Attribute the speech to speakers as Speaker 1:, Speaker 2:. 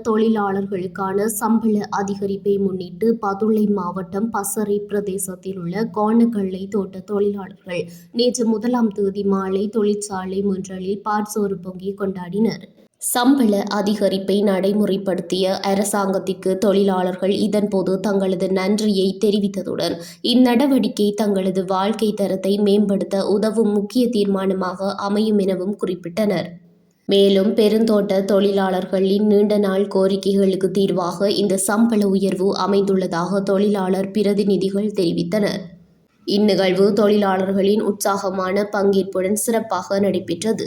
Speaker 1: தொழிலாளர்களுக்கான சம்பள அதிகரிப்பை முன்னிட்டு பதுளை மாவட்டம் பசறை பிரதேசத்தில் உள்ள கானகள்ளை தோட்ட தொழிலாளர்கள் நேற்று 1ஆம் தேதி மாலை தொழிற்சாலை முன்றலில் பாற்சோறு பொங்கி கொண்டாடினர். சம்பள அதிகரிப்பை நடைமுறைப்படுத்திய அரசாங்கத்திற்கு தொழிலாளர்கள் இதன்போது தங்களது நன்றியை தெரிவித்ததுடன் இந்நடவடிக்கை தங்களது வாழ்க்கை தரத்தை மேம்படுத்த உதவும் முக்கிய தீர்மானமாக அமையும் எனவும் குறிப்பிட்டனர். மேலும் பெருந்தோட்ட தொழிலாளர்களின் நீண்ட நாள் கோரிக்கைகளுக்கு தீர்வாக இந்த சம்பள உயர்வு அமைந்துள்ளதாக தொழிலாளர் பிரதிநிதிகள் தெரிவித்தனர். இந்நிகழ்வு தொழிலாளர்களின் உற்சாகமான பங்கேற்புடன் சிறப்பாக நடைபெற்றது.